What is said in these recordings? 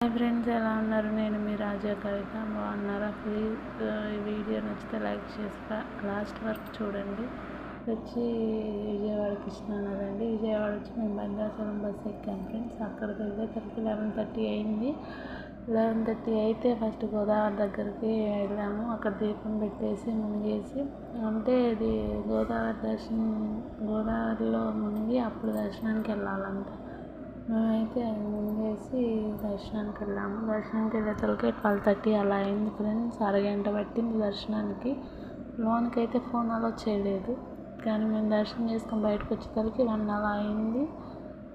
Hi friends, ఎలా ఉన్నారు? నేను మీ రాజా కవిత. బాగున్నారా? ప్లీజ్ ఈ వీడియో నచ్చితే లైక్ చేసి లాస్ట్ వరకు చూడండి. వచ్చి విజయవాడ కృష్ణానగర్ అండి. విజయవాడ వచ్చి మేము భద్రాచలం బస్సు ఎక్కాం ఫ్రెండ్స్. అక్కడికి వెళ్ళేసరికి 11:30 అయింది. 11:30 అయితే ఫస్ట్ గోదావరి దగ్గరికి వెళ్ళాము. అక్కడ దీపం పెట్టేసి మునిగేసి, అంటే ఇది గోదావరిలో మునిగి అప్పుడు దర్శనానికి వెళ్ళాలంట. మేమైతే మునిగేసి దర్శనానికి వెళ్ళాము. దర్శనానికి వెళ్ళేసరికి 12:30 అలా అయింది ఫ్రెండ్స్. అరగంట పట్టింది దర్శనానికి. లోనికి అయితే ఫోన్ అలో చేయలేదు, కానీ మేము దర్శనం చేసుకొని బయటకు వచ్చేసరికి 1 అలా అయింది.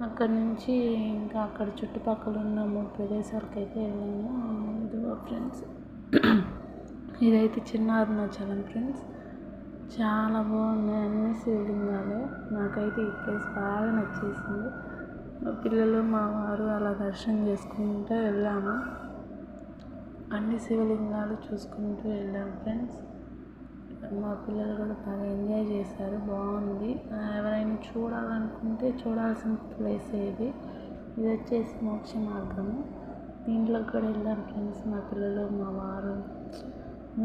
అక్కడి నుంచి ఇంకా అక్కడ చుట్టుపక్కల ఉన్న 3 ప్రదేశాలకు అయితే వెళ్ళాము. ఇదిగో ఫ్రెండ్స్, ఇదైతే చిన్న అరుణాచలం ఫ్రెండ్స్. చాలా బాగున్నాయి అన్ని శివలింగాలు. నాకైతే ఈ ప్లేస్ బాగా నచ్చేసింది. మా పిల్లలు మా వారు అలా దర్శనం చేసుకుంటూ వెళ్ళాము. అన్ని శివలింగాలు చూసుకుంటూ వెళ్ళాము ఫ్రెండ్స్. మా పిల్లలు కూడా బాగా ఎంజాయ్ చేశారు. బాగుంది. ఎవరైనా చూడాలనుకుంటే చూడాల్సిన ప్లేస్ ఇది వచ్చేసి మోక్ష మార్గము. దీంట్లోకి కూడా వెళ్ళాం ఫ్రెండ్స్, మా పిల్లలు మా వారు.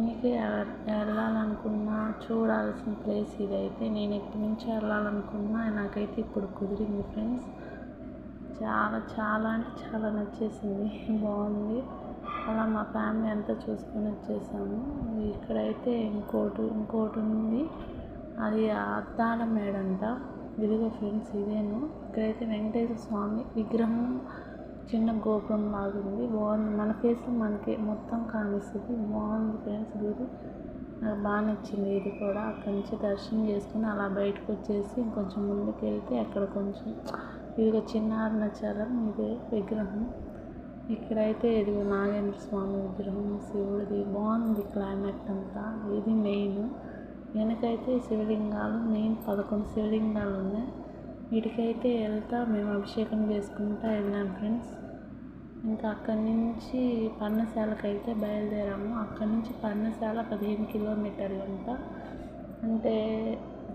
మీకు వెళ్ళాలనుకున్నా చూడాల్సిన ప్లేస్ ఇదైతే. నేను ఎప్పటి నుంచో వెళ్ళాలనుకున్నా, నాకైతే ఇప్పుడు కుదిరింది ఫ్రెండ్స్. చాలా చాలా అంటే చాలా నచ్చేసింది. బాగుంది. అలా మా ఫ్యామిలీ అంతా చూసుకొని వచ్చేసాము. ఇక్కడైతే ఇంకోటి ఉంది, అది అద్దాల మేడంట. ఇదిగో ఫ్రెండ్స్, ఇదేను. ఇక్కడైతే వెంకటేశ్వర స్వామి విగ్రహం చిన్న గోపురం లాగుంది. బాగుంది. మన ఫేస్లో మనకి మొత్తం కానిస్తుంది. బాగుంది ఫ్రెండ్స్. ఇది నాకు బాగా నచ్చింది. ఇది కూడా అక్కడి నుంచి దర్శనం చేసుకుని అలా బయటకు వచ్చేసి ఇంకొంచెం ముందుకు వెళ్తే అక్కడ కొంచెం ఇదిగో చిన్న అరుణాచలం ఇదే విగ్రహం. ఇక్కడైతే ఇదిగో నాగేంద్ర స్వామి విగ్రహం, శివుడిది. బాగుంది క్లైమేట్ అంతా. ఇది మెయిన్. వెనకైతే శివలింగాలు, మెయిన్ 11 శివలింగాలు ఉన్నాయి. వీటికైతే వెళ్తా మేము అభిషేకం చేసుకుంటా వెళ్ళాం ఫ్రెండ్స్. ఇంకా అక్కడి నుంచి పర్ణశాలకు అయితే బయలుదేరాము. అక్కడి నుంచి పర్ణశాల 15 కిలోమీటర్లు అంట. అంటే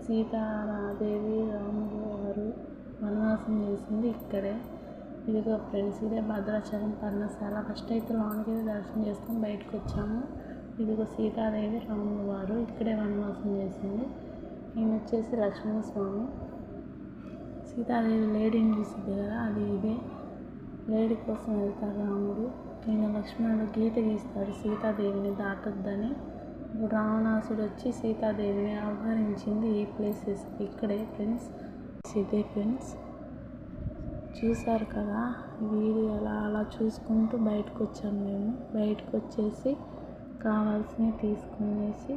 సీతాదేవి రాముడు వారు వనవాసం చేసింది ఇక్కడే. ఇదిగో ఫ్రెండ్స్, ఇదే భద్రాచలం పర్ణశాల. ఫస్ట్ అయితే లోనికి దర్శనం చేసుకొని బయటకు వచ్చాము. ఇదిగో సీతాదేవి రాముడు వారు ఇక్కడే వనవాసం చేసింది. ఈయన వచ్చేసి లక్ష్మణస్వామి. సీతాదేవి లేడీని చూసింది కదా, అది ఇదే. లేడీ కోసం వెళ్తారు రాముడు. ఈయన లక్ష్మణుడు గీత గీస్తాడు సీతాదేవిని దాటొద్దని. ఇప్పుడు రావణాసుడు వచ్చి సీతాదేవిని అపహరించింది ఈ ప్లేసెస్ ఇక్కడే ఫ్రెండ్స్. ఇదే ఫ్రెండ్స్, చూసారు కదా వీడియో. అలా చూసుకుంటూ బయటకు వచ్చాము మేము. బయటకు వచ్చేసి కావాల్సినవి తీసుకునేసి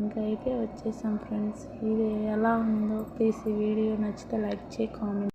ఇంకా అయితే వచ్చేసాం ఫ్రెండ్స్. ఇది ఎలా ఉందో ప్లీజ్ ఈ వీడియో నచ్చితే లైక్ చేయి, కామెంట్